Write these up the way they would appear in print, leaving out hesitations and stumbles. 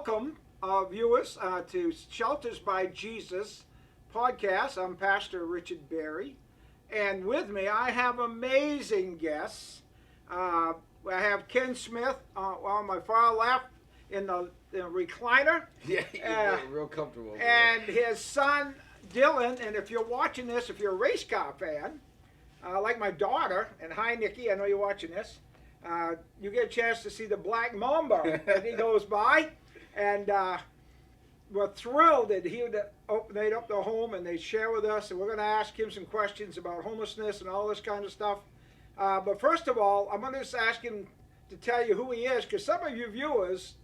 welcome, viewers, to Shelters by Jesus podcast. I'm Pastor Richard Berry, and with me I have amazing guests. I have Ken Smith on my far left in the recliner. Yeah, you're real comfortable. And his son Dylan. And if you're watching this, if you're a race car fan, like my daughter, and hi Nikki, I know you're watching this. You get a chance to see the black Mamba as he goes by, and we're thrilled that they'd up the home and they share with us, and we're going to ask him some questions about homelessness and all this kind of stuff. But first of all, I'm going to just ask him to tell you who he is, because some of you viewers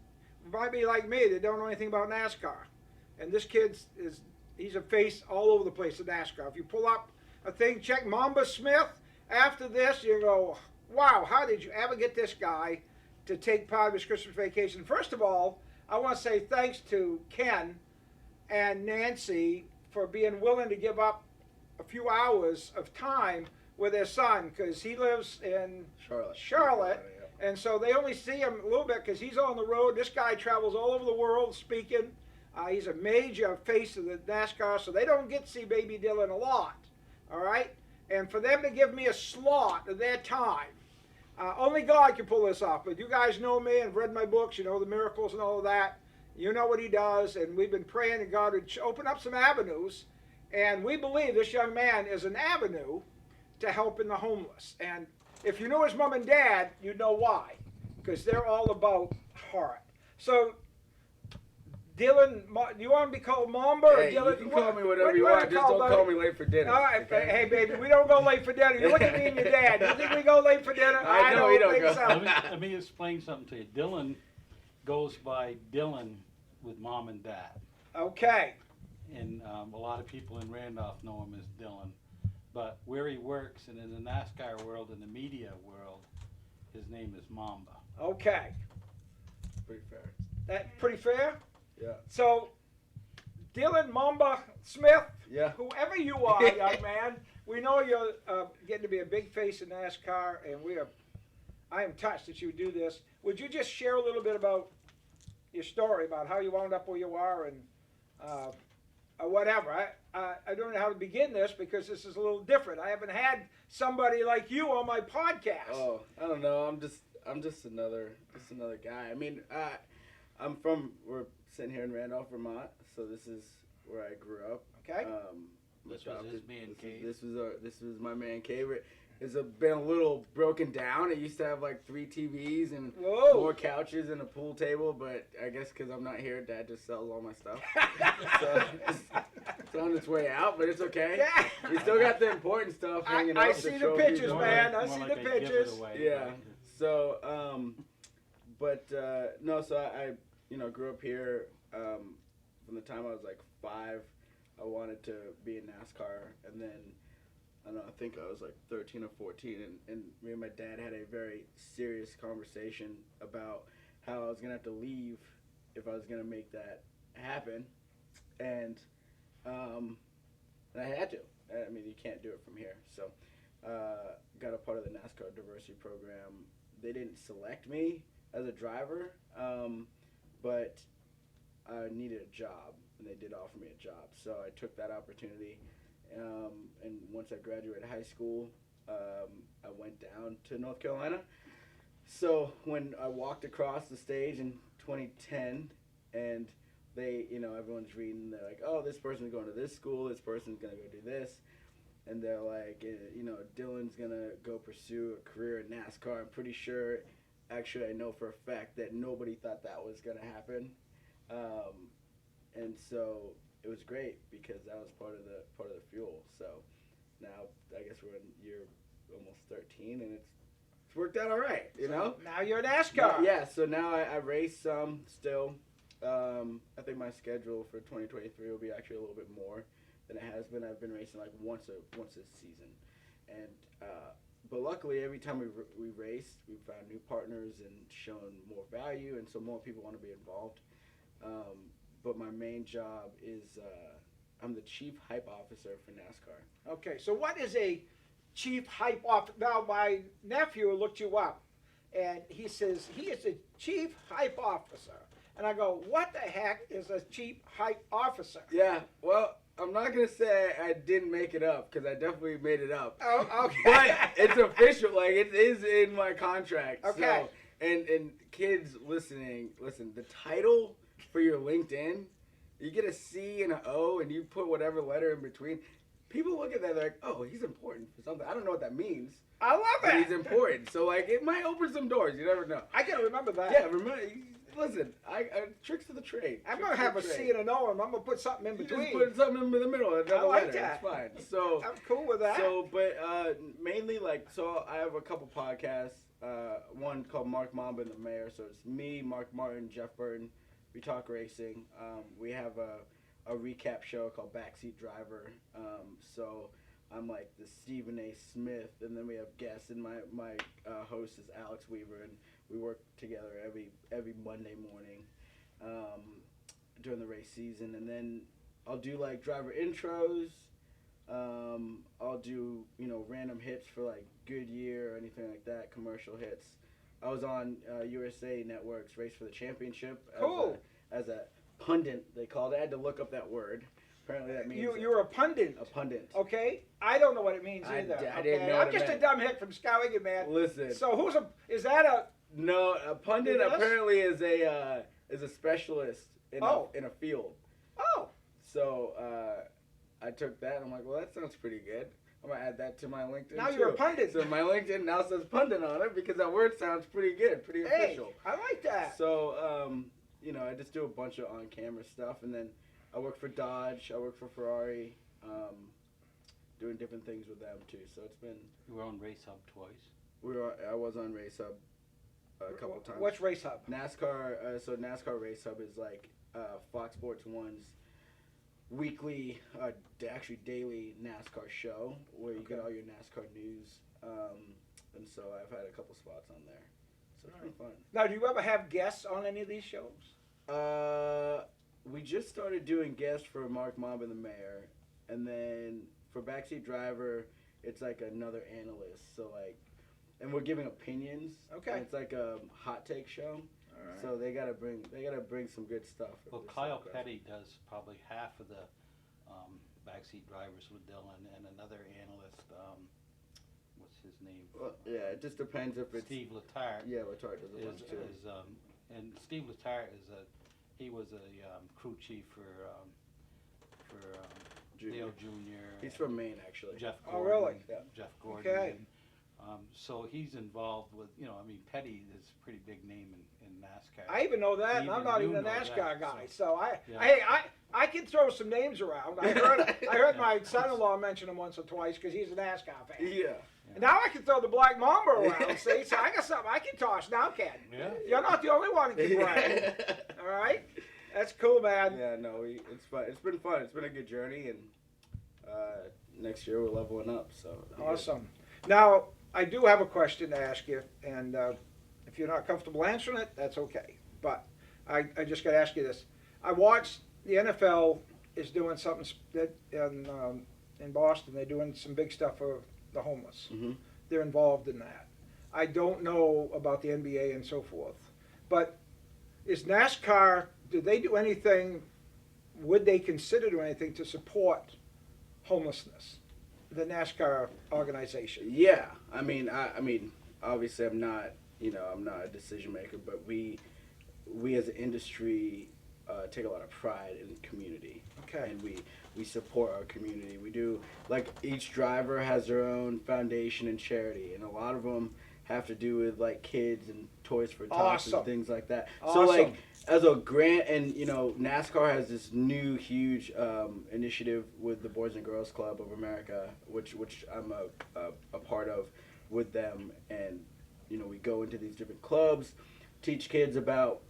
might be like me that don't know anything about NASCAR, and this he's a face all over the place in NASCAR. If you pull up a thing, check Mamba Smith. After this, you go, wow, how did you ever get this guy to take part of his Christmas vacation? First of all, I want to say thanks to Ken and Nancy for being willing to give up a few hours of time with their son, because he lives in Charlotte, and so they only see him a little bit because he's on the road. This guy travels all over the world speaking. He's a major face of the NASCAR, so they don't get to see baby Dylan a lot, all right? And for them to give me a slot of their time, only God can pull this off. But you guys know me and read my books, you know, the miracles and all of that. You know what he does, and we've been praying that God would open up some avenues. And we believe this young man is an avenue to helping the homeless. And if you know his mom and dad, you know why, because they're all about heart. So, Dylan, do you want to be called Mamba or Dylan? You can call me whatever you want. Just don't call me late for dinner. All right, okay? Hey, baby, we don't go late for dinner. You look at me and your dad. You think we go late for dinner? I know we don't think so. Let me explain something to you. Dylan goes by Dylan with mom and dad. Okay. And a lot of people in Randolph know him as Dylan. But where he works and in the NASCAR world and the media world, his name is Mamba. Okay. Pretty fair. That pretty fair? Yeah. So, Dylan Mamba Smith, yeah, whoever you are, young man, we know you're getting to be a big face in NASCAR, and I am touched that you do this. Would you just share a little bit about your story, about how you wound up where you are, and whatever? I don't know how to begin this, because this is a little different. I haven't had somebody like you on my podcast. Oh, I don't know. I'm just another guy. I mean, we're sitting here in Randolph, Vermont, so this is where I grew up. Okay. This was his man cave. This was my man cave. It's been a little broken down. It used to have like 3 TVs and more couches and a pool table, but I guess because I'm not here, Dad just sells all my stuff. So it's on its way out, but it's okay. Yeah. We still got the important stuff hanging up. I see the pictures, man. I see the pictures. Yeah. So, no, so I grew up here from the time I was like 5. I wanted to be in NASCAR, and then I think I was like 13 or 14, and me and my dad had a very serious conversation about how I was gonna have to leave if I was gonna make that happen, and I had to. I mean, you can't do it from here. So, got a part of the NASCAR diversity program. They didn't select me as a driver, but I needed a job, and they did offer me a job. So I took that opportunity, and once I graduated high school, I went down to North Carolina. So when I walked across the stage in 2010, and everyone's reading, they're like, oh, this person's going to this school, this person's going to go do this. And they're like, Dylan's going to go pursue a career in NASCAR. I'm pretty sure, actually I know for a fact that nobody thought that was going to happen. And so it was great, because that was part of the fuel. So now I guess we're in year almost 13, and it's worked out all right, you know? Now you're in NASCAR. Yeah, so now I race some still. I think my schedule for 2023 will be actually a little bit more than it has been. I've been racing like once a season, and but luckily every time we race, we've found new partners and shown more value, and so more people want to be involved. But my main job is I'm the chief hype officer for NASCAR. Okay, so what is a chief hype officer? Now my nephew looked you up, and he says he is the chief hype officer. And I go, what the heck is a cheap hype officer? Yeah, well, I'm not gonna say I didn't make it up because I definitely made it up. Oh, okay. But it's official, like it is in my contract. Okay. So, and kids listening, listen. The title for your LinkedIn, you get a C and an O, and you put whatever letter in between. People look at that, they're like, oh, he's important for something. I don't know what that means. I love But it. he's important, so like it might open some doors. You never know. I gotta remember that. Yeah, remember. Listen, I tricks to the trade. I'm Tricks gonna to have the a trade. C and an O, and I'm gonna put something in You between. just put something in the middle of the I like letter. that. It's fine. So I'm cool with that. So, but mainly like, so I have a couple podcasts. One called Mark Mamba and the Mayor. So it's me, Mark Martin, Jeff Burton. We talk racing. We have a recap show called Backseat Driver. So I'm like the Stephen A. Smith, and then we have guests, and my host is Alex Weaver, and we work together every Monday morning during the race season, and then I'll do like driver intros. I'll do random hits for like Goodyear or anything like that, commercial hits. I was on USA Network's Race for the Championship Cool. as a pundit. They called it. I had to look up that word. Apparently that means You're a pundit. a pundit. Okay, I don't know what it means I either. didn't okay? know what I'm it just a meant. dumb hick from Skowhegan, man. Listen. So is that a? No, a pundit Yes? apparently is a specialist in Oh. a field. Oh, So I took that. And I'm like, well, that sounds pretty good. I'm gonna add that to my LinkedIn. now too. you're a pundit. So my LinkedIn now says pundit on it because that word sounds pretty good, pretty Hey, official. I like that. So I just do a bunch of on-camera stuff, and then I work for Dodge. I work for Ferrari, doing different things with them too. So it's been. You were on Race Hub twice. I was on Race Hub a couple times. What's Race Hub? NASCAR? So NASCAR Race Hub is like Fox Sports 1's weekly, actually daily NASCAR show where you get all your NASCAR news. And so I've had a couple spots on there. So it's been fun. Now, do you ever have guests on any of these shows? We just started doing guests for Mark Mamba and the Mayor, and then for Backseat Driver, it's like another analyst. So like, and we're giving opinions. Okay. And it's like a hot take show. All right. So they gotta bring some good stuff. Well, Kyle Petty does probably half of the backseat drivers with Dylan, and another analyst. What's his name? Well, yeah, it just depends if it's Steve Letarte. Yeah, Letarte does a bunch too. And Steve Letarte he was a crew chief for Dale Jr. He's from Maine, actually. Jeff Oh, Gordon. really? Yeah. Jeff Gordon. Okay. So he's involved with, Petty is a pretty big name in NASCAR. I even know that, and I'm not you even a know NASCAR that, guy. so- So Yeah. I can throw some names around. I heard my son-in-law mention him once or twice because he's a NASCAR fan. Yeah. And now I can throw the Black Mamba around. See, so I got something I can toss now, Ken. Yeah. You're not the only one who can brag. All right, that's cool, man. Yeah, no, it's fun. It's been fun. It's been a good journey, and next year we're leveling up. So it'll be good. Awesome. Now I do have a question to ask you, and if you're not comfortable answering it, that's okay. But I just got to ask you this. I watched the NFL is doing something that in Boston. They're doing some big stuff for the homeless. Mm-hmm. They're involved in that. I don't know about the NBA and so forth. But is NASCAR, do they do anything, would they consider doing anything to support homelessness? The NASCAR organization. Yeah, I mean, obviously, I'm not a decision maker, but we as an industry take a lot of pride in community. Okay. And we support our community. We do, like, each driver has their own foundation and charity, and a lot of them have to do with like kids and Toys for Tots Awesome. and things like that. Awesome. So like, as a grant, and NASCAR has this new huge initiative with the Boys and Girls Club of America, which I'm a part of with them, and we go into these different clubs, teach kids about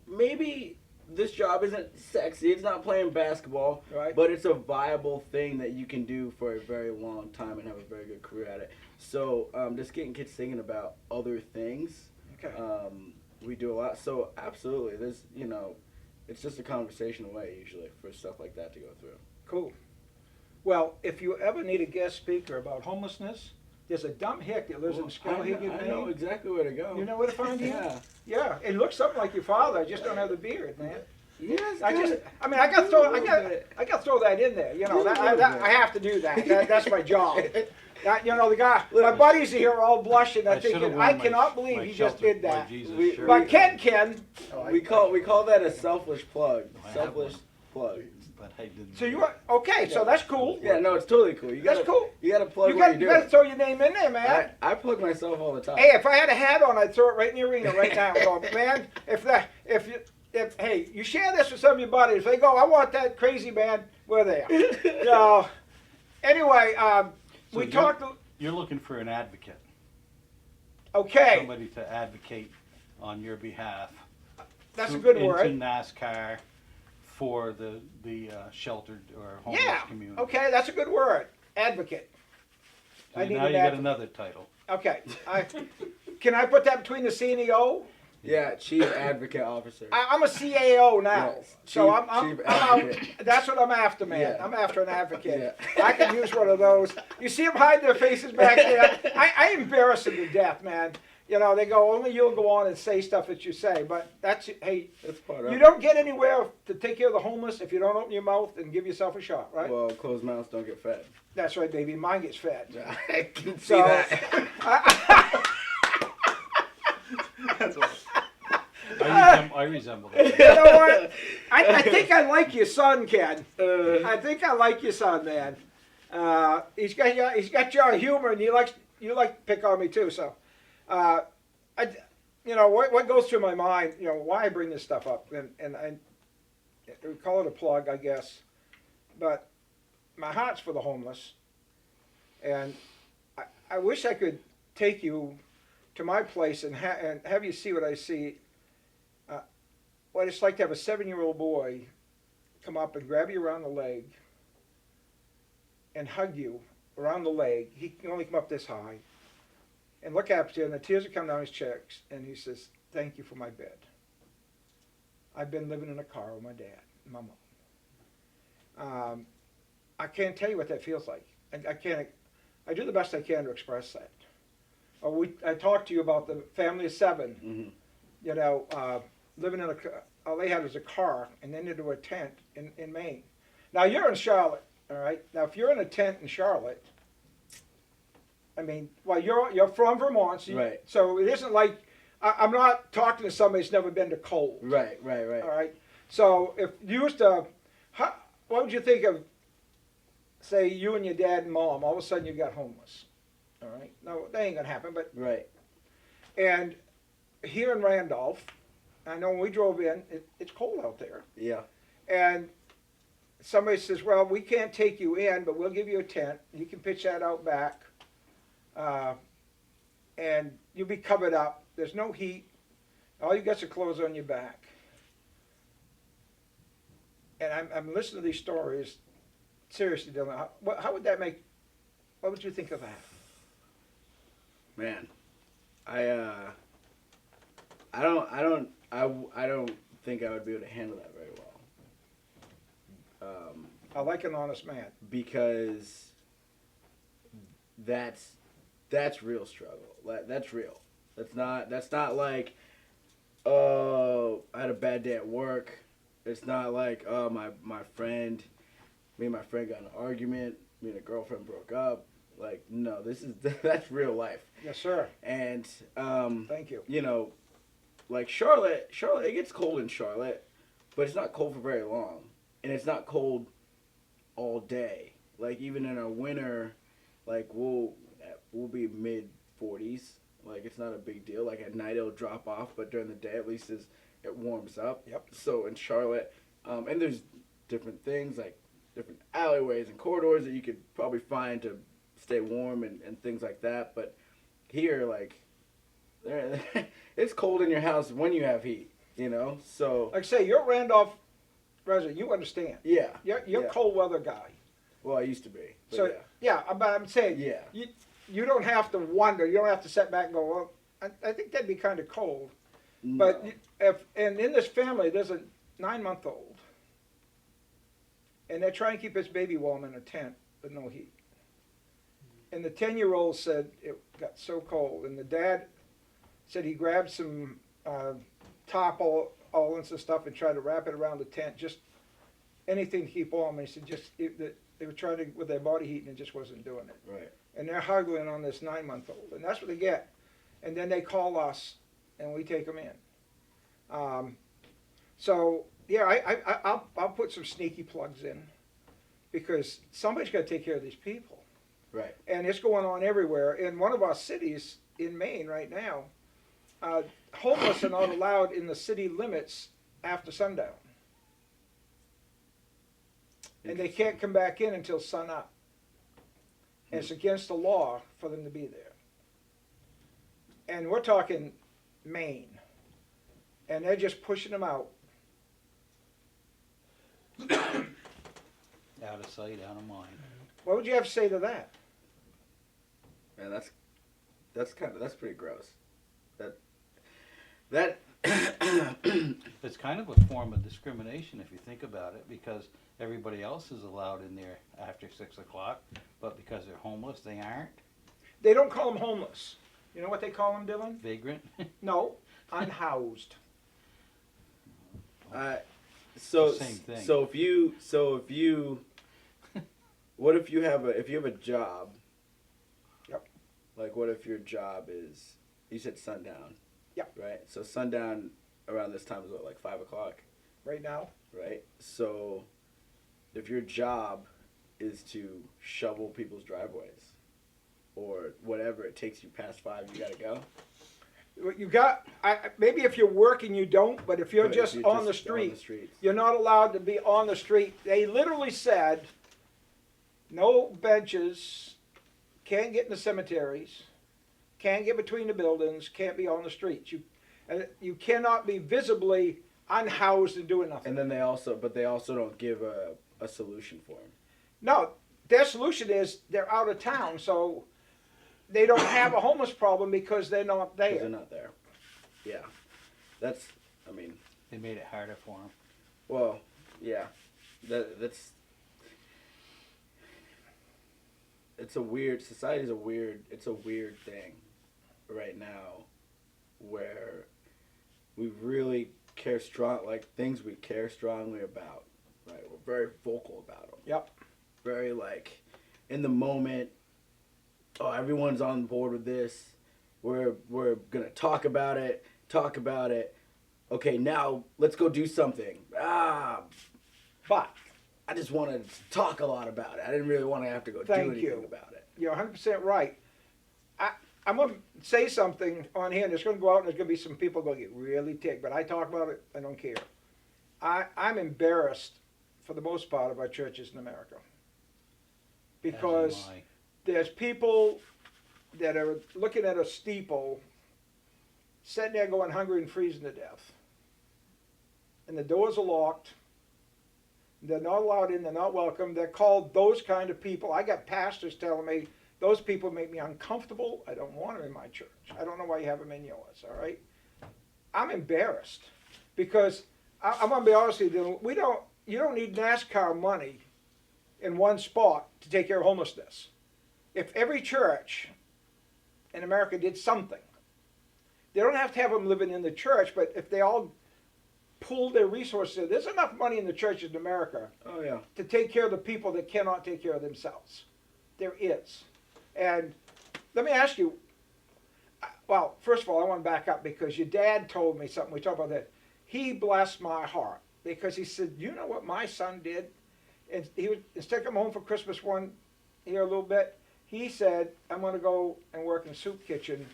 maybe this job isn't sexy, it's not playing basketball, Right. but it's a viable thing that you can do for a very long time and have a very good career at it. So just getting kids thinking about other things. Okay. We do a lot. So absolutely, there's it's just a conversation away usually for stuff like that to go through. Cool. Well, if you ever need a guest speaker about homelessness, There's a dumb hick that lives in Skowhegan, I know Maine. exactly where to go. You know where to find him? Yeah. Yeah, it looks something like your father. I just don't have the beard, man. Yes, I mean, I got to throw that in there. You know, I have to do that. That's my job. You know, the guy, my buddies are here all blushing. I'm thinking, I cannot believe he just did that. But Ken, we call that a selfish plug. Selfish plug. But I didn't. so you are okay? So that's cool. Yeah, no, it's totally cool. That's cool. You gotta plug You what got you to do. throw your name in there, man. I plug myself all the time. Hey, if I had a hat on, I'd throw it right in the arena right now. Go, man, if hey, you share this with some of your buddies. If they go, I want that crazy man, we're there. So, anyway, So we talked. You're looking for an advocate. Okay, Somebody to advocate on your behalf. that's a good word. Into NASCAR for the sheltered or homeless Yeah. community. Okay, that's a good word. Advocate. So I need now an you got advocate. another title. Okay, can I put that between the C and the O? Yeah, Chief Advocate Officer. I'm a CAO now, Yes, so Chief I'm Advocate. out. That's what I'm after, man. Yeah. I'm after an advocate. Yeah. I can use one of those. You see them hide their faces back there. I embarrass them to death, man. You know, they go, only you'll go on and say stuff that you say, but hey, That's part of you it. don't get anywhere to take care of the homeless if you don't open your mouth and give yourself a shot, right? Well, closed mouths don't get fed. That's right, baby. Mine gets fed. I can see So, that. That's what I resemble that. You know what? I think I like your son, Ken. I think I like your son, man. He's got your humor, and you like to pick on me too. So, what goes through my mind, why I bring this stuff up, and we call it a plug, I guess, but my heart's for the homeless, and I wish I could take you to my place and have you see what I see. What it's like to have a 7-year-old boy come up and grab you around the leg and hug you around the leg. He can only come up this high. And look at you, and the tears are coming down his cheeks, and he says, "Thank you for my bed. I've been living in a car with my dad and my mom." I can't tell you what that feels like. I can't. I do the best I can to express that. I talked to you about the family of 7. Mhm. Living in all they had was a car, and then into a tent in Maine. Now you're in Charlotte, all right. Now if you're in a tent in Charlotte, I mean, well, you're from Vermont, Right. So it isn't like I'm not talking to somebody who's never been to cold. Right. All right. So if you used to, what would you think of, say, you and your dad and mom, all of a sudden you got homeless? All right. No, that ain't gonna happen. But Right. and here in Randolph, I know when we drove in, it's cold out there. Yeah. And somebody says, well, we can't take you in, but we'll give you a tent. You can pitch that out back. And you'll be covered up. There's no heat. All you got's are clothes on your back. And I'm listening to these stories. Seriously, Dylan, how would that make, what would you think of that? Man, I don't think I would be able to handle that very well. I like an honest man. Because that's real struggle. That's real. That's not like, oh, I had a bad day at work. It's not like, oh, me and my friend got in an argument. Me and a girlfriend broke up. Like, no, that's real life. Yes, sir. And Thank you. Like Charlotte, it gets cold in Charlotte, but it's not cold for very long, and it's not cold all day. Like even in our winter, like we'll be mid 40s. Like it's not a big deal. Like at night it'll drop off, but during the day at least it warms up. Yep. So in Charlotte, and there's different things like different alleyways and corridors that you could probably find to stay warm and things like that. But here, like, it's cold in your house when you have heat, So Like I say, you're a Randolph resident. You understand. yeah, You're yeah. a cold weather guy. Well, I used to be. But So yeah. but I'm saying Yeah. you don't have to wonder. You don't have to sit back and go, well, I think that'd be kind of cold. No. But and in this family, there's a 9-month-old, and they're trying to keep his baby warm in a tent with no heat. and the 10-year-old said it got so cold, and the dad said he grabbed some tarpaulins and stuff and tried to wrap it around the tent, just anything to keep warm. And he said they were trying to with their body heat and it just wasn't doing it. Right. And they're haggling on this 9-month-old, and that's what they get. And then they call us, and we take them in. So yeah, I'll put some sneaky plugs in, because somebody's got to take care of these people. Right. And it's going on everywhere. In one of our cities in Maine right now, homeless are not allowed in the city limits after sundown. And they can't come back in until sun up. And it's against the law for them to be there. And we're talking Maine. And they're just pushing them out. Out of sight, out of mind. What would you have to say to that? Man, that's pretty gross. That It's kind of a form of discrimination if you think about it, because everybody else is allowed in there after 6 o'clock, but because they're homeless, they aren't. They don't call them homeless. You know what they call them, Dylan? Vagrant. No, unhoused. So Same thing. So if you what if you have a job? Yep. Like, what if your job is, you said sundown? Yep. Right. So sundown around this time is what, like 5 o'clock? Right now? Right. So if your job is to shovel people's driveways, or whatever it takes you past 5, you gotta go. You got, maybe if you're working you don't, but if you're But if just you're on the just street, streets. you're not allowed to be on the street. They literally said, no benches, can't get in the cemeteries, can't get between the buildings, can't be on the streets. You cannot be visibly unhoused and doing nothing. And then they also don't give a solution for them. No, their solution is they're out of town, so they don't have a homeless problem because they're not Because there. they're not there. Yeah. That's, I mean, They made it harder for them. well, yeah. That's it's a weird, society's it's a weird thing right now, where we really care things we care strongly about, right? We're very vocal about them. Yep. Very, like, in the moment, oh, everyone's on board with this. We're gonna talk about it. Okay, now let's go do something. But I just wanted to talk a lot about it. I didn't really want to have to go do anything about it. You're 100% right. I'm going to say something on here, and it's going to go out, and there's going to be some people going to get really ticked, but I talk about it, I don't care. I'm embarrassed, for the most part, of our churches in America. Because As am I. there's people that are looking at a steeple, sitting there going hungry and freezing to death. And the doors are locked. They're not allowed in. They're not welcome. They're called those kind of people. I got pastors telling me, those people make me uncomfortable. I don't want them in my church. I don't know why you have them in yours, all right? I'm embarrassed because I'm going to be honest with you, you don't need NASCAR money in one spot to take care of homelessness. If every church in America did something, they don't have to have them living in the church, but if they all pooled their resources, there's enough money in the churches in America Oh yeah. to take care of the people that cannot take care of themselves. There is. And let me ask you, well, first of all, I want to back up because your dad told me something. We talked about that. He blessed my heart because he said, you know what my son did? And he was, instead of coming home for Christmas one here a little bit, he said, I'm going to go and work in the soup kitchen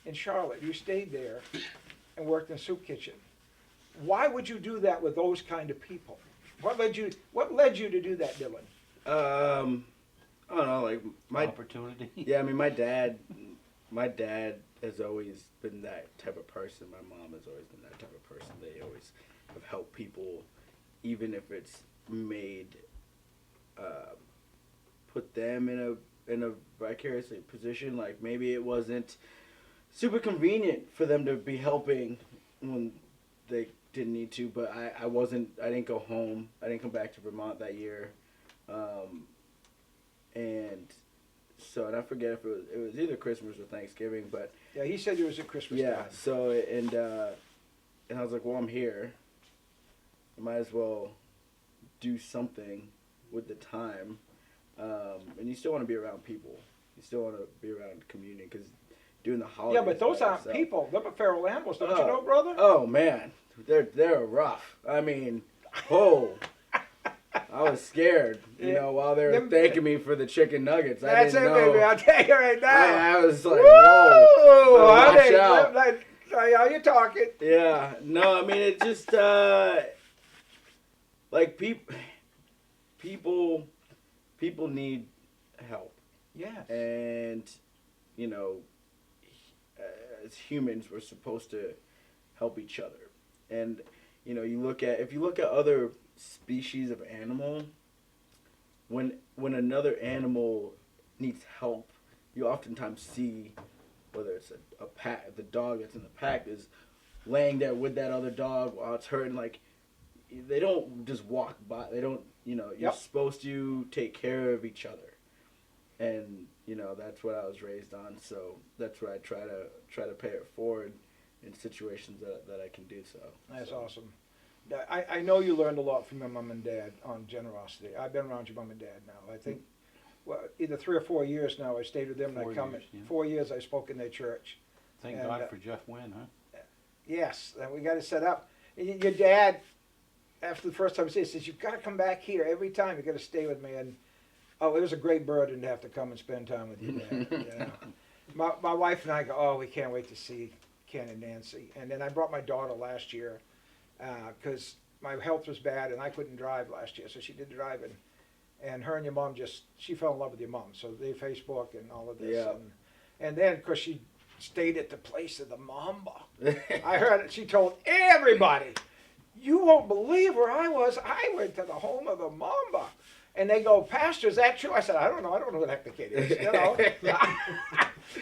in Charlotte. You stayed there and worked in the soup kitchen. Why would you do that with those kind of people? What led you to do that, Dylan? I don't know, like Opportunity. yeah, I mean, my dad has always been that type of person. My mom has always been that type of person. They always have helped people, even if it's made, put them in a vicarious position. Like, maybe it wasn't super convenient for them to be helping when they didn't need to, but I didn't go home. I didn't come back to Vermont that year. And So, and I forget if it was either Christmas or Thanksgiving, but Yeah, he said it was at Christmas yeah. time. So and I was like, well, I'm here. I might as well do something with the time. And you still want to be around people. You still want to be around community because doing the holidays. Yeah, but those by aren't yourself- people. They're feral animals, don't you know, brother? Oh man, they're rough. I mean, whoa. I was scared, while they were thanking me for the chicken nuggets. That's I didn't it, know. baby. I'll tell you right now. I was like, Woo! whoa. Watch Honey, out. how you talking? Yeah, no, I mean, it just, like, people need help. Yes. And, as humans, we're supposed to help each other. And, if you look at other species of animal, when another animal needs help, you oftentimes see whether it's a pack, the dog that's in the pack is laying there with that other dog while it's hurting. Like, they don't just walk by. They don't, you're supposed to take care of each other. And, that's what I was raised on. So that's what I try to pay it forward in situations that I can do so. That's awesome. I know you learned a lot from your mom and dad on generosity. I've been around your mom and dad now. I think either 3 or 4 years now I stayed with them. 4 and I come years, yeah. 4 years I spoke in their church. Thank And, God for Jeff Wynn, huh? Yes, and we got it set up. And your dad, after the first time he says, you've got to come back here every time. You've got to stay with me. And it was a great burden to have to come and spend time with you, Dad. My wife and I go, we can't wait to see Ken and Nancy. And then I brought my daughter last year because my health was bad and I couldn't drive last year, so she did the driving. And her and your mom she fell in love with your mom, so they Facebook and all of this. Yeah. And then, because she stayed at the place of the Mamba, I heard it, she told everybody, you won't believe where I was. I went to the home of the Mamba. And they go, Pastor, is that true? I said, I don't know who the heck the kid is.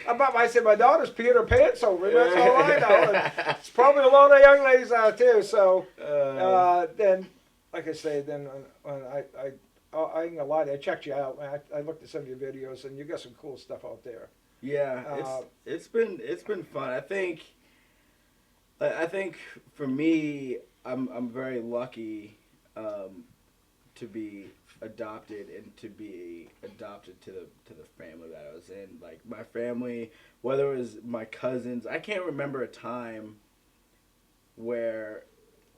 I said, my daughter's Peter Pan, so that's all I know. And it's probably a lot of young ladies out too. So then, like I say, then when I ain't gonna lie to you, I checked you out. I looked at some of your videos, and you got some cool stuff out there. Yeah, it's been fun. I think for me, I'm very lucky to be adopted and to be adopted to the family that I was in. Like my family, whether it was my cousins, I can't remember a time where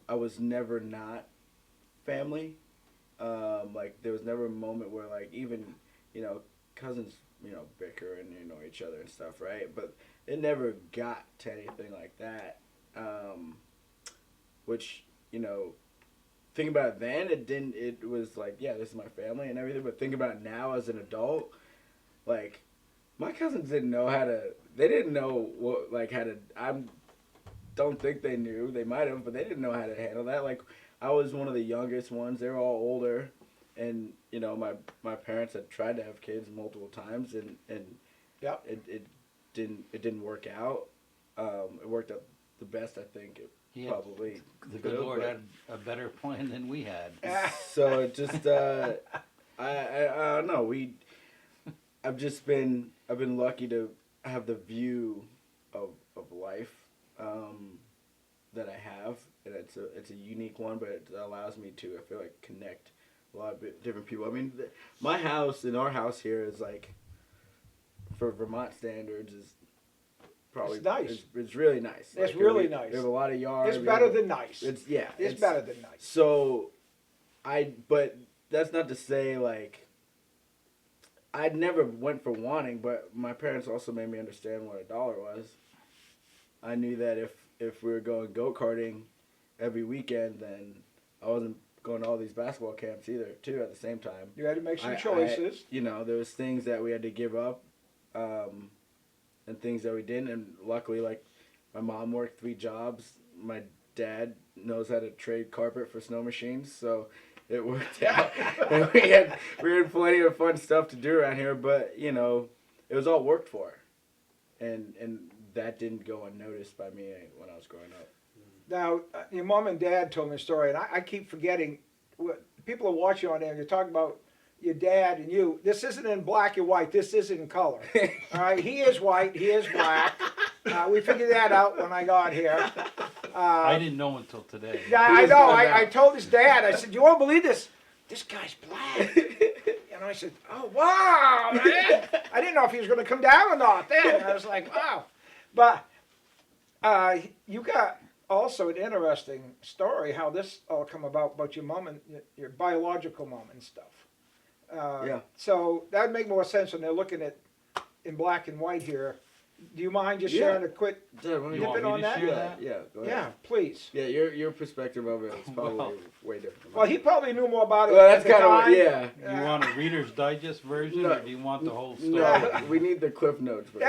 I was never not family. Like there was never a moment where like even cousins bicker and each other and stuff, right? But it never got to anything like that. Which think about it then, it was like, yeah, this is my family and everything, but think about it now as an adult, like, my cousins didn't know I don't think they knew, they might have, but they didn't know how to handle that. Like, I was one of the youngest ones, they were all older, and, my parents had tried to have kids multiple times, and Yep. it didn't work out. It worked out the best, I think, probably. The good Lord had a better plan than we had. So it just I don't know. I've been lucky to have the view of life that I have, and it's a unique one, but it allows me to, I feel like, connect a lot of different people. I mean, my house and our house here is like, for Vermont standards, is probably it's nice. It's really nice. It's really nice. We have a lot of yards. It's better than nice. It's better than nice. So, but that's not to say like I never went for wanting, but my parents also made me understand what $1 was. I knew that if we were going go-karting every weekend, then I wasn't going to all these basketball camps either, too, at the same time. You had to make some choices. There was things that we had to give up, and things that we didn't. And luckily, like, my mom worked 3 jobs. My dad knows how to trade carpet for snow machines, so it worked out. And we had plenty of fun stuff to do around here, but it was all worked for, and that didn't go unnoticed by me when I was growing up. Now, your mom and dad told me a story, and I keep forgetting. People are watching on there, and you're talking about, your dad and you. This isn't in black and white. This is in color. All right. He is white. He is black. We figured that out when I got here. I didn't know until today. Yeah, I know. I told his dad. I said, "You won't believe this. This guy's black." And I said, "Oh wow, man!" I didn't know if he was going to come down or not. Then I was like, "Wow," but you got also an interesting story how this all come about your mom and your biological mom and stuff. Yeah. So that'd make more sense when they're looking at in black and white here. Do you mind just sharing a quick Dad, why don't You dip want it me on to that? share yeah, that? yeah, go ahead. Yeah, please. Yeah, your perspective of it is probably Well- way different. Than Well, mine. he probably knew more about it. Well, at that's the kind of time. yeah. Do you want a Reader's Digest version, No. or do you want the whole story? No, we need the Cliff Notes version.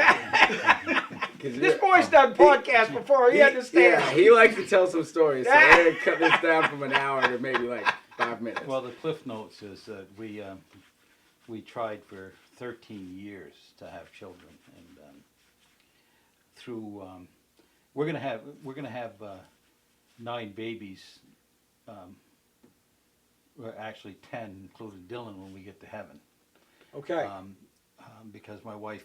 'Cause This boy's done podcasts before. He understands. Yeah, he likes to tell some stories, so we're gonna cut this down from an hour to maybe like 5 minutes. Well, the Cliff Notes is that we tried for 13 years to have children, and through we're gonna have 9 babies, well, actually 10, including Dylan, when we get to heaven. Okay. Because my wife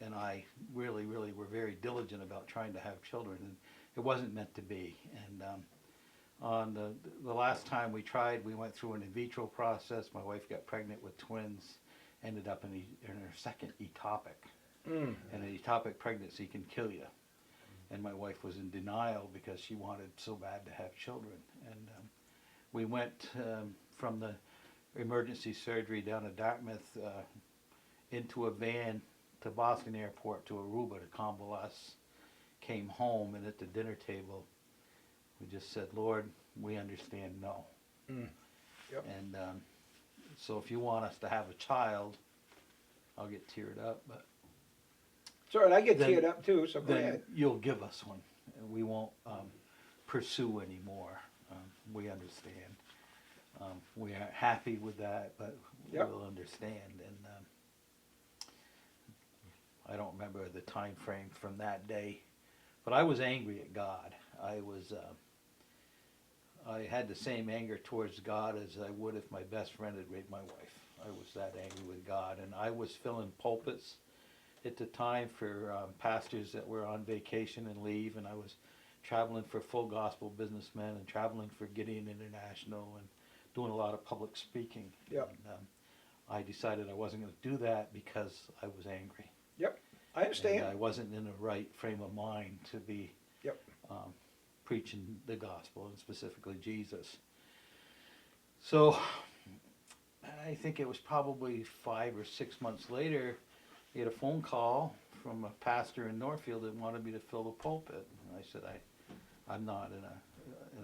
and I really were very diligent about trying to have children, and it wasn't meant to be. And on the last time we tried, we went through an in vitro process. My wife got pregnant with twins, ended up in her second ectopic. Mm. And an ectopic pregnancy can kill you. And my wife was in denial because she wanted so bad to have children. And we went from the emergency surgery down to Dartmouth into a van to Boston Airport to Aruba to convalesce. Came home, and at the dinner table, we just said, "Lord, we understand no." Mm. Yep. And so if you want us to have a child, I'll get teared up, but It's all right. I get Then- teared up too, so go then ahead. you'll give us one, and we won't pursue anymore. We understand. We aren't happy with that, but Yep. we'll understand. And I don't remember the time frame from that day, but I was angry at God. I had the same anger towards God as I would if my best friend had raped my wife. I was that angry with God, and I was filling pulpits at the time for pastors that were on vacation and leave, and I was traveling for Full Gospel Businessmen and traveling for Gideon International and doing a lot of public speaking. Yep. And, I decided I wasn't going to do that because I was angry. I understand. And I wasn't in the right frame of mind to be Yep. Preaching the gospel, and specifically Jesus. So I think it was probably 5 or 6 months later, he had a phone call from a pastor in Northfield that wanted me to fill the pulpit. And I said, I'm not in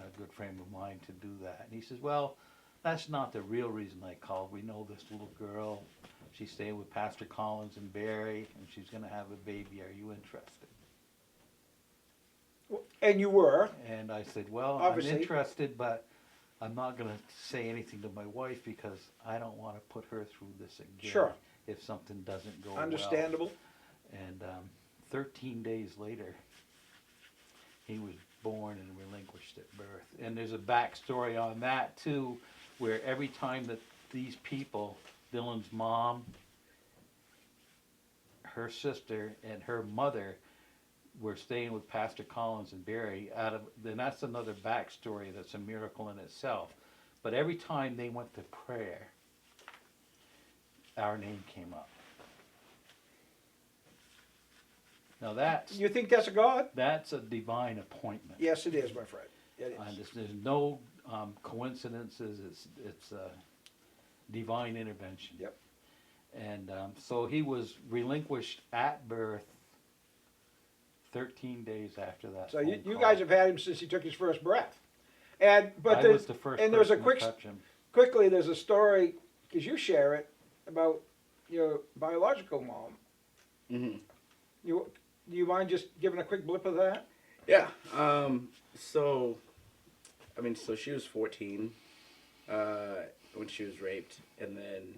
a good frame of mind to do that. And he says, well, that's not the real reason I called. We know this little girl. She's staying with Pastor Collins and Barry, and she's going to have a baby. Are you interested? And you were. And I said, well, Obviously. I'm interested, but I'm not going to say anything to my wife because I don't want to put her through this again. Sure. If something doesn't go Understandable. well. And 13 days later, he was born and relinquished at birth. And there's a backstory on that too, where every time that these people, Dylan's mom, her sister, and her mother were staying with Pastor Collins and Barry, then that's another backstory that's a miracle in itself. But every time they went to prayer, our name came up. Now You think that's a God? that's a divine appointment. Yes, it is, my friend. It And is. there's no coincidences. It's a divine intervention. Yep. And so he was relinquished at birth 13 days after that. So phone you call. guys have had him since he took his first breath. And but I the- was the first and there's a person quick to touch him. quickly there's a story because you share it about your biological mom. Mm-hmm. Do you mind just giving a quick blip of that? Yeah. So she was 14 when she was raped, and then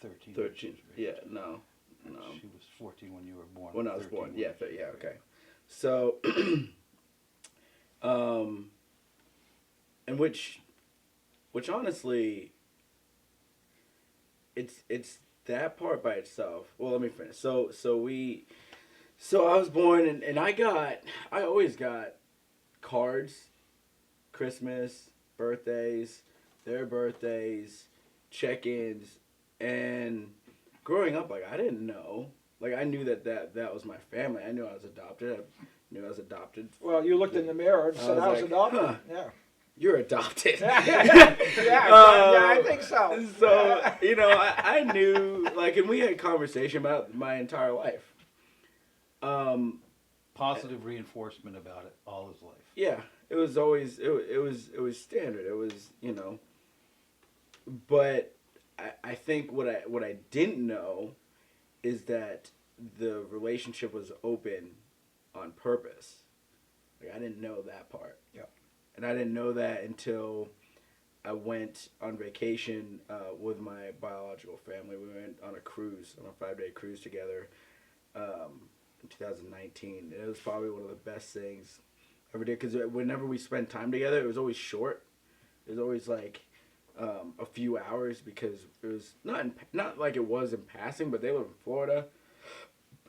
13. 13. Yeah. No. She was 14 when you were born. When I was 13 born. when- Yeah. Yeah. Okay. So, and which honestly, it's that part by itself. Well, let me finish. So I was born, and I always got cards, Christmas, birthdays, their birthdays, check-ins, and growing up, like, I didn't know. Like, I knew that was my family. I knew I was adopted. I knew I was adopted. Well, you looked in the mirror and said, I was like, adopted. huh. Yeah. You're adopted. Yeah, I think so. So, you know, I knew, like, and we had conversation about my entire life. Positive reinforcement about it all his life. Yeah, it was always, it was standard. It was, you know, but I think what I didn't know is that the relationship was open on purpose. Like, I didn't know that part. Yeah. And I didn't know that until I went on vacation with my biological family. We went on a cruise, on a 5-day cruise together in 2019. It was probably one of the best things I ever did, because whenever we spent time together, it was always short. It was always like a few hours, because it was not like it was in passing, but they live in Florida.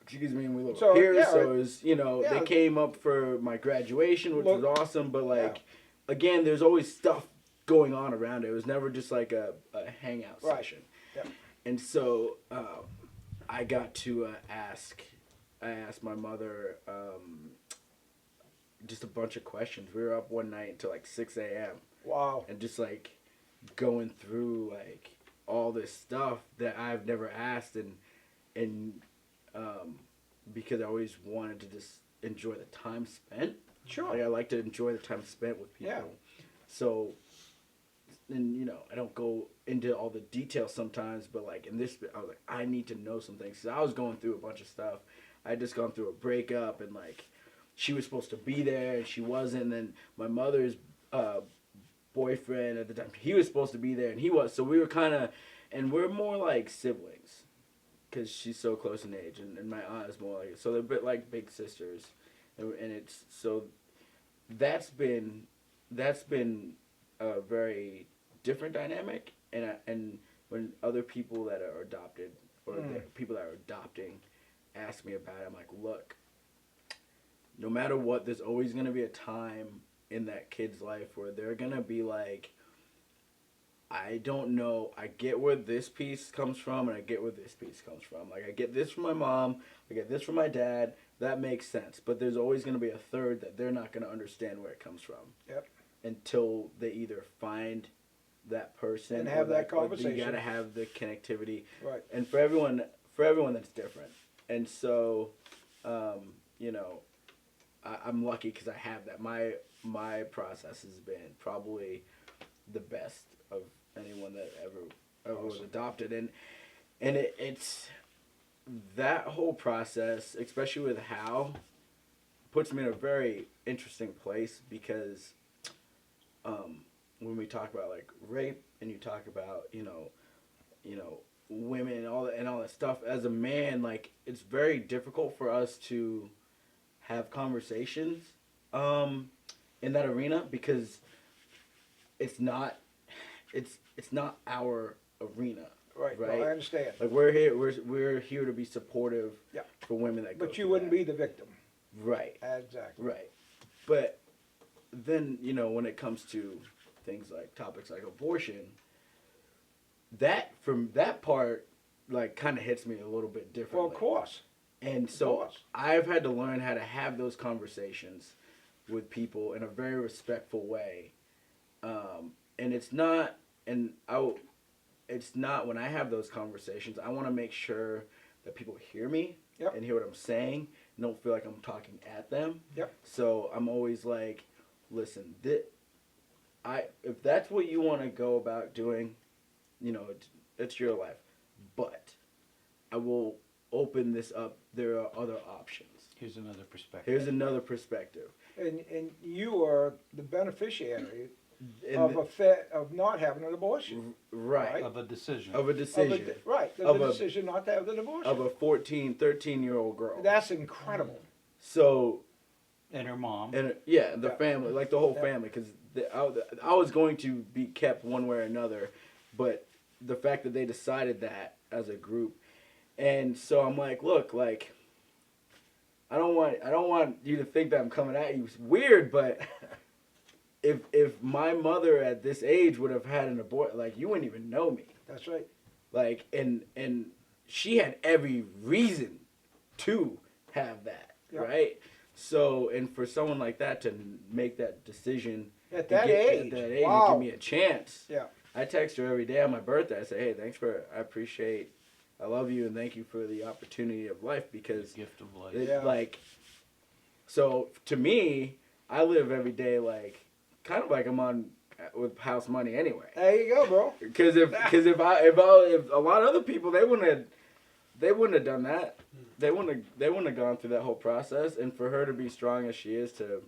Excuse me, and we live up here, so it was, you know, they came up for my graduation, which was awesome, but like, again, there's always stuff going on around it. It was never just like a hangout session. Yeah. And so I got to I asked my mother just a bunch of questions. We were up one night until like 6 a.m. Wow. And just like going through like all this stuff that I've never asked, and because I always wanted to just enjoy the time spent. Sure. Like, I like to enjoy the time spent with people. Yeah. So, and you know, I don't go into all the details sometimes, but like in this, I was like, I need to know some things, because I was going through a bunch of stuff. I had just gone through a breakup, and like, she was supposed to be there and she wasn't. And my mother's boyfriend at the time, he was supposed to be there and he was. So we were kind of, and we're more like siblings, because she's so close in age, and my aunt is more like, so they're a bit like big sisters, and it's, so that's been a very different dynamic. And when other people that are adopted, or the people that are adopting, ask me about it, I'm like, look, no matter what, there's always going to be a time in that kid's life where they're going to be like, I don't know, I get where this piece comes from, and I get where this piece comes from. Like, I get this from my mom, I get this from my dad, that makes sense. But there's always going to be a third that they're not going to understand where it comes from. Yep. Until they either find that person and have that conversation. You got to have the connectivity. Right. And for everyone that's different. And so, you know, I'm lucky because I have that. My process has been probably the best of anyone that ever was adopted, and it's that whole process, especially with Hal, puts me in a very interesting place, because when we talk about like rape, and you talk about you know women and all that stuff, as a man, like, it's very difficult for us to have conversations in that arena, because it's not our arena. Right. Right. Well, I understand. Like, we're here to be supportive for women that go But you through wouldn't that. be the victim. Right. Exactly. Right. But then, you know, when it comes to things like topics like abortion, that part like kind of hits me a little bit differently. Well, of course. And so I've had to learn how to have those conversations with people in a very respectful way. And it's not when I have those conversations, I want to make sure that people hear me and hear what I'm saying, and don't feel like I'm talking at them. Yep. So I'm always like, listen, if that's what you want to go about doing, you know, it's your life. But I will open this up. There are other options. Here's another perspective. And you are the beneficiary And of not having an abortion. Right. Of a decision. Of a decision. The decision not to have an abortion. Of a 14, 13-year-old girl. That's incredible. So. And her mom. And the family, like the whole family, because I was going to be kept one way or another, but the fact that they decided that as a group. And so I'm like, look, like, I don't want you to think that I'm coming at you. It's weird, but if my mother at this age would have had an abortion, like, you wouldn't even know me. That's right. Like, and she had every reason to have that, Yep. right? So, and for someone like that to make that decision At that age, wow. and give me a chance. Yeah. I text her every day on my birthday. I say, hey, I love you and thank you for the opportunity of life, because Gift of life. it, Yeah. like, so to me, I live every day like, kind of like I'm on with house money anyway. There you go, bro. Because if a lot of other people, they wouldn't have done that. They wouldn't have gone through that whole process. And for her to be strong as she is, to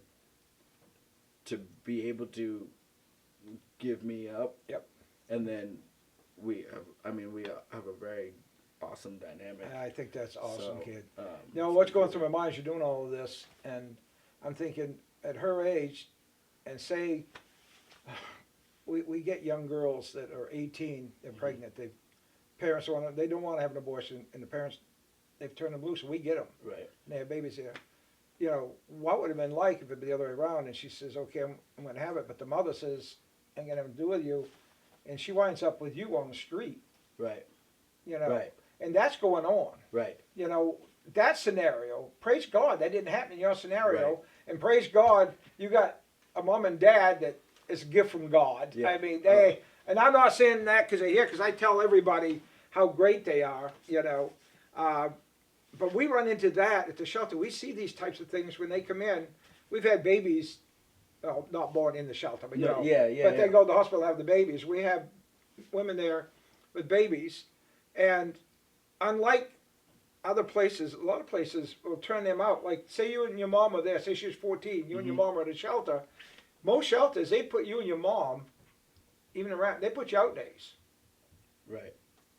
be able to give me up. Yep. And then we have a very awesome dynamic. I think that's awesome, So, kid. um, You know, what's going through my mind is you're doing all of this, and I'm thinking at her age, and say we get young girls that are 18, they're pregnant, parents they don't want to have an abortion, and the parents, they've turned them loose, and we get them, Right. and they have babies here. You know, what would it have been like if it been the other way around, and she says, okay, I'm going to have it, but the mother says, I'm going to have to do with you, and she winds up with you on the street, Right. you know, Right. and that's going on. Right. You know, that scenario, praise God, that didn't happen in your scenario. Right. And praise God, you got a mom and dad that is a gift from God. Yeah. I mean, and I'm not saying that because they're here, because I tell everybody how great they are, you know. But we run into that at the shelter. We see these types of things when they come in. We've had babies, well, not born in the shelter, but, you know. But they go to the hospital and have the babies. We have women there with babies. And unlike other places, a lot of places will turn them out. Like, say you and your mom are there. Say she was 14. You and your mom are at a shelter. Most shelters, they put you and your mom, even around, they put you out days. Right.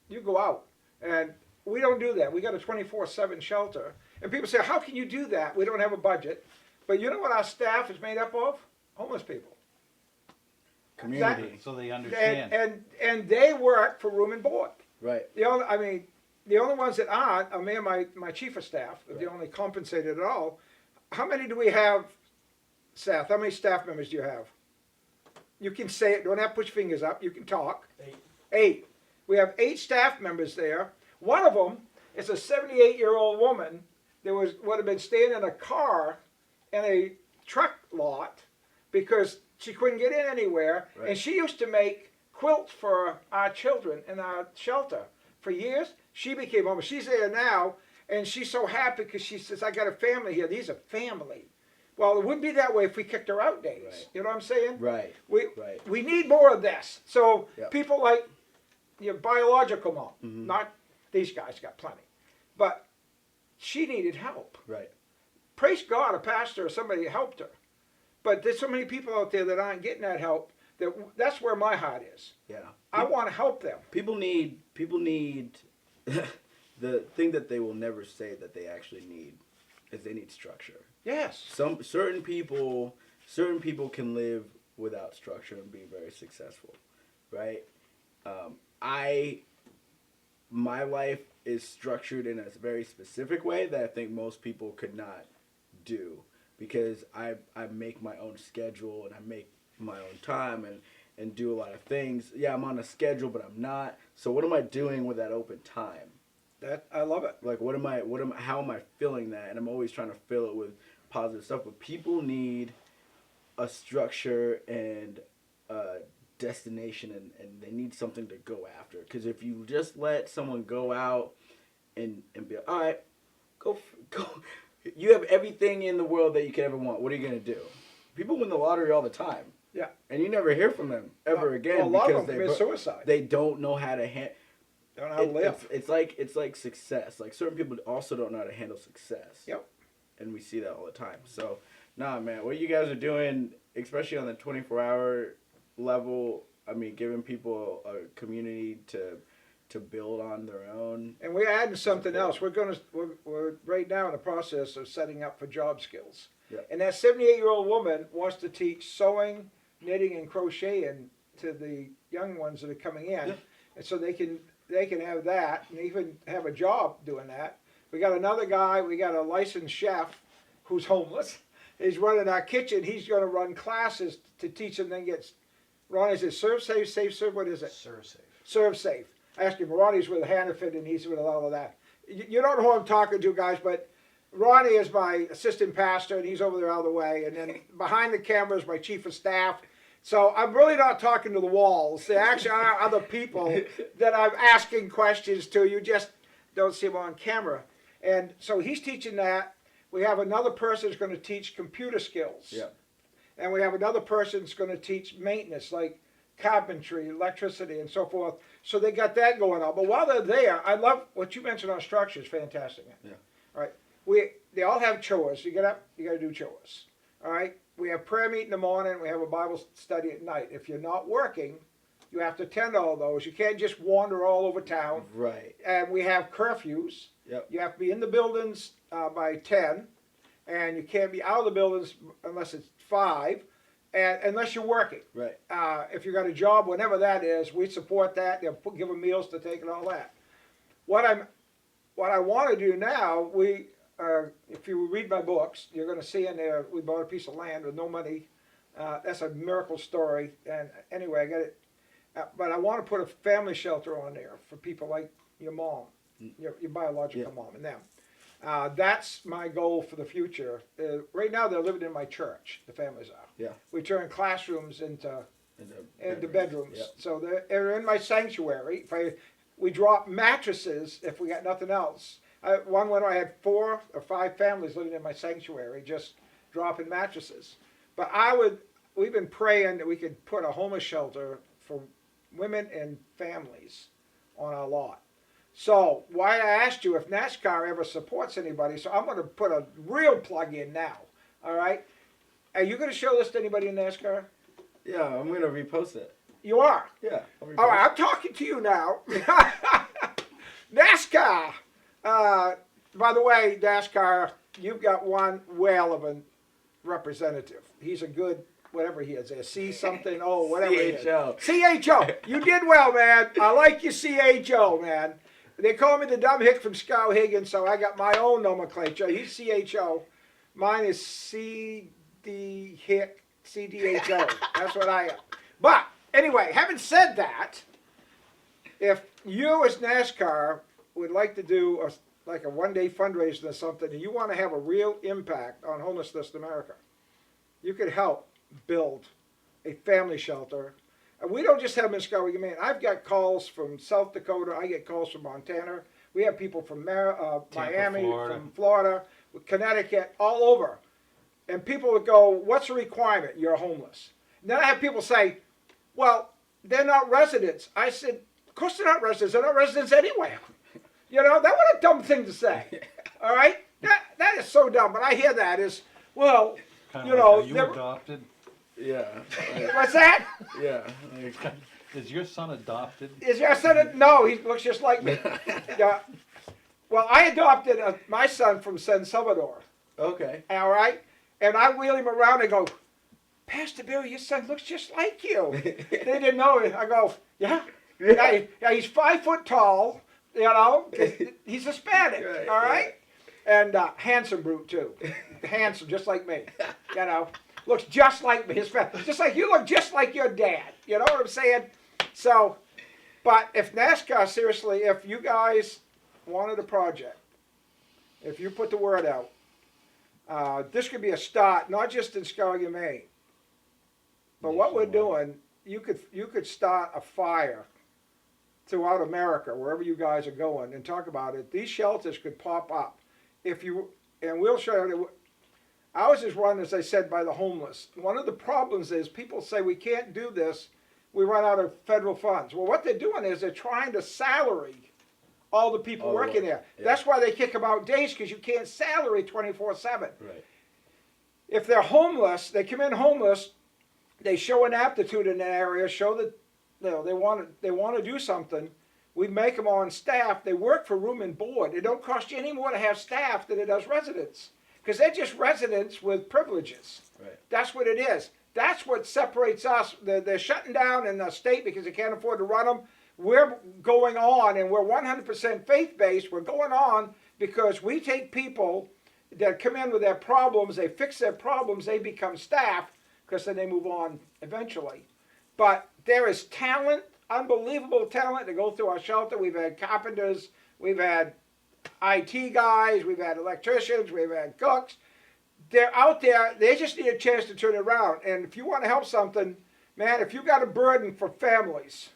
You go out. And we don't do that. We got a 24/7 shelter. And people say, how can you do that? We don't have a budget. But you know what our staff is made up of? Homeless people. Community. So they understand. And they work for room and board. Right. The only ones that aren't are me and my chief of staff. They're the only compensated at all. How many do we have, Seth? How many staff members do you have? You can say it. Don't have to put your fingers up. You can talk. 8. We have 8 staff members there. One of them is a 78-year-old woman that would have been staying in a car in a truck lot because she couldn't get in anywhere. Right. And she used to make quilts for our children in our shelter. For years, she became homeless. She's there now, and she's so happy because she says, I got a family here. These are family. Well, it wouldn't be that way if we kicked her out days. Right. You know what I'm saying? Right. We need more of this. So Yep. people like your biological mom, not these guys got plenty, but she needed help. Right. Praise God, a pastor or somebody helped her. But there's so many people out there that aren't getting that help. That's where my heart is. Yeah. I want to help them. People need the thing that they will never say that they actually need is they need structure. Yes. Certain people can live without structure and be very successful, right? My life is structured in a very specific way that I think most people could not do, because I make my own schedule and I make my own time and do a lot of things. Yeah, I'm on a schedule, but I'm not. So what am I doing with that open time? I love it. Like, how am I filling that? And I'm always trying to fill it with positive stuff. But people need a structure and a destination, and they need something to go after. Because if you just let someone go out and be like, all right, go, you have everything in the world that you could ever want. What are you gonna do? People win the lottery all the time. Yeah. And you never hear from them ever again, Well, a lot because of them commit suicide. they don't know how to handle. Don't know how to live. It's like success. Like, certain people also don't know how to handle success. Yep. And we see that all the time. So, nah, man, what you guys are doing, especially on the 24-hour level, I mean, giving people a community to build on their own. And we're adding something else. We're right now in the process of setting up for job skills. Yeah. And that 78-year-old woman wants to teach sewing, knitting, and crocheting to the young ones that are coming in. Yeah. and so they can have that and even have a job doing that. We got another guy. We got a licensed chef who's homeless. He's running our kitchen. He's going to run classes to teach them. Then gets Ron. Is it serve safe, safe serve? What is it? Serve safe. Serve safe. I asked him. Ronnie's with Hannaford, and he's with all of that. You don't know who I'm talking to, guys, but Ronnie is my assistant pastor, and he's over there all the way. And then behind the camera is my chief of staff. So I'm really not talking to the walls. There actually are other people that I'm asking questions to. You just don't see them on camera. And so he's teaching that. We have another person who's going to teach computer skills. Yeah. And we have another person who's going to teach maintenance, like carpentry, electricity, and so forth. So they got that going on. But while they're there, I love what you mentioned on structures. Fantastic. Yeah. All right. They all have chores. You get up, you got to do chores. All right. We have prayer meeting in the morning. We have a Bible study at night. If you're not working, you have to attend all those. You can't just wander all over town. Right. And we have curfews. Yep. You have to be in the buildings by 10, and you can't be out of the buildings unless it's 5, and unless you're working. Right. If you got a job, whatever that is, we support that. They'll give them meals to take and all that. What I want to do now, if you read my books, you're going to see in there we bought a piece of land with no money. That's a miracle story. And anyway, I got it. But I want to put a family shelter on there for people like your mom, your biological mom, and them. That's my goal for the future. Right now, they're living in my church. The families are. Yeah. We turn classrooms into In bedrooms. Yep. So they're in my sanctuary. We drop mattresses if we got nothing else. One when I had 4 or 5 families living in my sanctuary, just dropping mattresses. But we've been praying that we could put a homeless shelter for women and families on our lot. So why I asked you if NASCAR ever supports anybody, so I'm going to put a real plug in now. All right? Are you going to show this to anybody in NASCAR? Yeah, I'm gonna repost it. You are? Yeah. I'll repost All right, I'm talking to you now. NASCAR. By the way, NASCAR, you've got one whale of a representative. He's a good, whatever he is, a C something, oh, whatever he is. CHO. You did well, man. I like your CHO, man. They call me the dumb hick from Skowhegan, so I got my own nomenclature. He's CHO. Mine is CD hick, CDHO. That's what I am. But anyway, having said that, if you as NASCAR would like to do like a one-day fundraiser or something, and you want to have a real impact on homelessness in America, you could help build a family shelter. And we don't just have them in Skowhegan, Maine. I've got calls from South Dakota. I get calls from Montana. We have people from Miami, Florida. from Florida, Connecticut, all over. And people would go, what's the requirement? You're homeless. And then I have people say, well, they're not residents. I said, of course they're not residents. They're not residents anywhere. You know, that was a dumb thing to say. All right? That is so dumb. But I hear that is, well, Kind you of know. like, are you adopted? Yeah. What's that? Yeah. Is your son adopted? Is your son? No, he looks just like me. Yeah. Well, I adopted my son from San Salvador. Okay. All right? And I wheel him around and go, Pastor Barry, your son looks just like you. They didn't know it. I go, yeah. Yeah, he's 5 foot tall, you know. He's Hispanic, Right, all right? And handsome brute, too. Handsome, just like me, you know. Looks just like me. Just like you look just like your dad. You know what I'm saying? So, but if NASCAR, seriously, if you guys wanted a project, if you put the word out, this could be a start, not just in Skowhegan, Maine. But what we're doing, you could start a fire throughout America, wherever you guys are going, and talk about it. These shelters could pop up. And we'll show you. Ours is run, as I said, by the homeless. One of the problems is people say we can't do this. We run out of federal funds. Well, what they're doing is they're trying to salary all the people working there. Yeah. That's why they kick them out days, because you can't salary 24/7. Right. If they're homeless, they come in homeless. They show an aptitude in that area, show that they want to do something. We make them on staff. They work for room and board. It don't cost you any more to have staff than it does residents, because they're just residents with privileges. Right. That's what it is. That's what separates us. They're shutting down in the state because they can't afford to run them. we're going on, and we're 100% faith-based. We're going on because we take people that come in with their problems, they fix their problems, they become staff, because then they move on eventually. But there is talent, unbelievable talent to go through our shelter. We've had carpenters, we've had IT guys, we've had electricians, we've had cooks. They're out there, they just need a chance to turn it around. And if you want to help something, man, if you got a burden for families,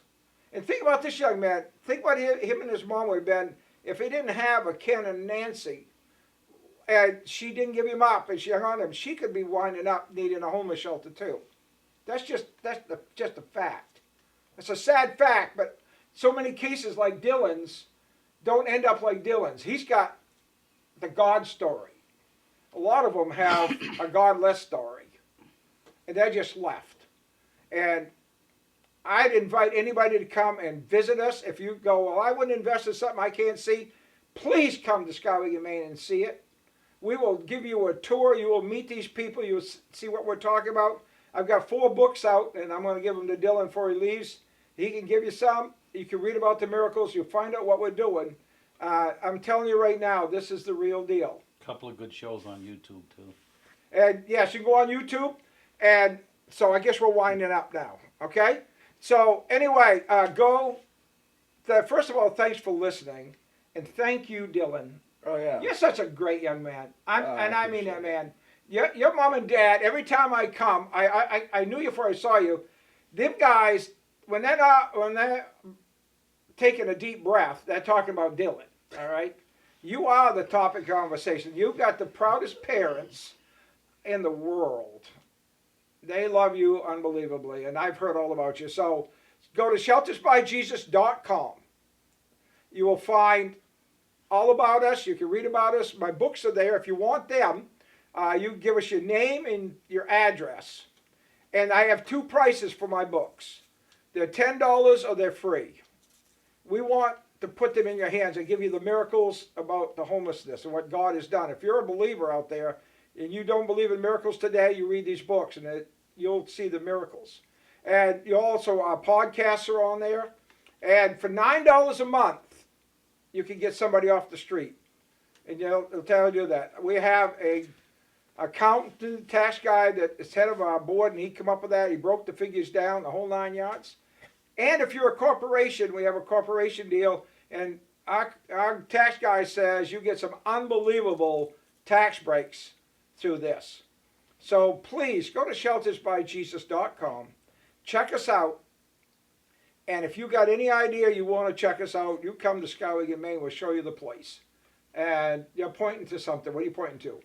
and think about this young man, think what him and his mom would have been if he didn't have a Ken and Nancy, and she didn't give him up and she hung on to him, she could be winding up needing a homeless shelter too. That's just a fact. It's a sad fact, but so many cases like Dylan's don't end up like Dylan's. He's got the God story. A lot of them have a godless story, and they're just left. And I'd invite anybody to come and visit us. If you go, well, I wouldn't invest in something I can't see, please come to Skowhegan, Maine and see it. We will give you a tour. You will meet these people. You will see what we're talking about. I've got 4 books out, and I'm going to give them to Dylan before he leaves. He can give you some. You can read about the miracles. You'll find out what we're doing. I'm telling you right now, this is the real deal. A couple of good shows on YouTube, too. And yes, you can go on YouTube. And so I guess we're winding up now, okay? So anyway, first of all, thanks for listening. And thank you, Dylan. Oh, yeah. You're such a great young man. I mean that, man. Your mom and dad, every time I come, I knew you before I saw you. Them guys, when they're taking a deep breath, they're talking about Dylan, all right? You are the topic of conversation. You've got the proudest parents in the world. They love you unbelievably, and I've heard all about you. So go to sheltersbyjesus.com. You will find all about us. You can read about us. My books are there. If you want them, you give us your name and your address. And I have 2 prices for my books. They're $10 or they're free. We want to put them in your hands and give you the miracles about the homelessness and what God has done. If you're a believer out there and you don't believe in miracles today, you read these books and you'll see the miracles. And you also, our podcasts are on there. And for $9 a month, you can get somebody off the street. And they'll tell you that. We have a accountant, tax guy that is head of our board, and he come up with that. He broke the figures down, the whole 9 yards. And if you're a corporation, we have a corporation deal, and our tax guy says you get some unbelievable tax breaks through this. So please go to sheltersbyjesus.com, check us out, and if you got any idea you want to check us out, you come to Skowhegan, Maine. We'll show you the place. And you're pointing to something. What are you pointing to?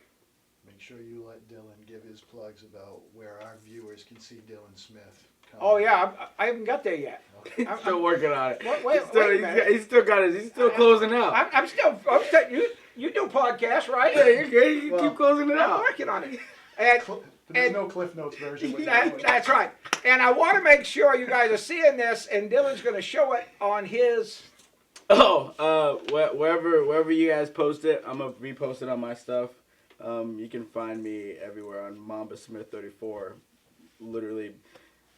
Make sure you let Dylan give his plugs about where our viewers can see Dylan Smith. Oh yeah, I haven't got there yet. I'm still working on it. Wait a minute. He's still got it. He's still closing out. I'm you do podcasts, right? Yeah, you're good. You Well, keep closing it I'm out. working on it. And There's no Cliff Notes version. With that's right. And I want to make sure you guys are seeing this, and Dylan's going to show it on his. Wherever you guys post it, I'm gonna repost it on my stuff. You can find me everywhere on Mamba Smith 34. Literally,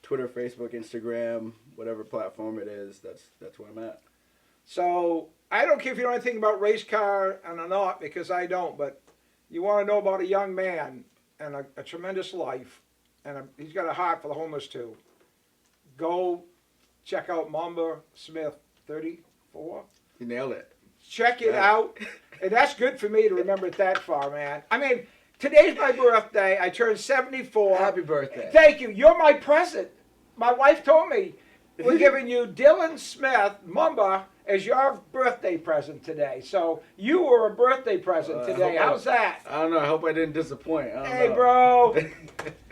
Twitter, Facebook, Instagram, whatever platform it is. That's where I'm at. So I don't care if you know anything about race car and or not, because I don't. But you want to know about a young man and a tremendous life, and he's got a heart for the homeless too. Go check out Mamba Smith 34. You nailed it. Check it out. And that's good for me to remember it that far, man. I mean, today's my birthday. I turned 74. Happy birthday. Thank you. You're my present. My wife told me we're giving you Dylan Smith, Mamba, as your birthday present today. So you were a birthday present today. How's that? I don't know. I hope I didn't disappoint. Hey, bro.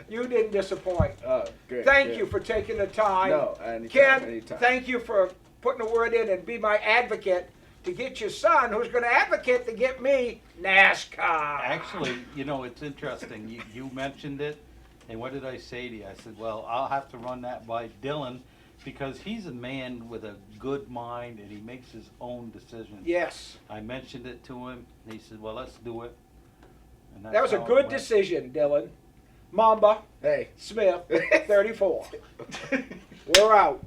You didn't disappoint. Oh, great. Thank you for taking the time. No, anytime. Ken, Anytime. thank you for putting a word in and be my advocate to get your son, who's going to advocate to get me NASCAR. Actually, you know, it's interesting. You mentioned it, and what did I say to you? I said, well, I'll have to run that by Dylan because he's a man with a good mind and he makes his own decisions. Yes. I mentioned it to him, and he said, well, let's do it. And that's That was a how it good went. decision, Dylan. Mamba Hey. Smith, 34. We're out.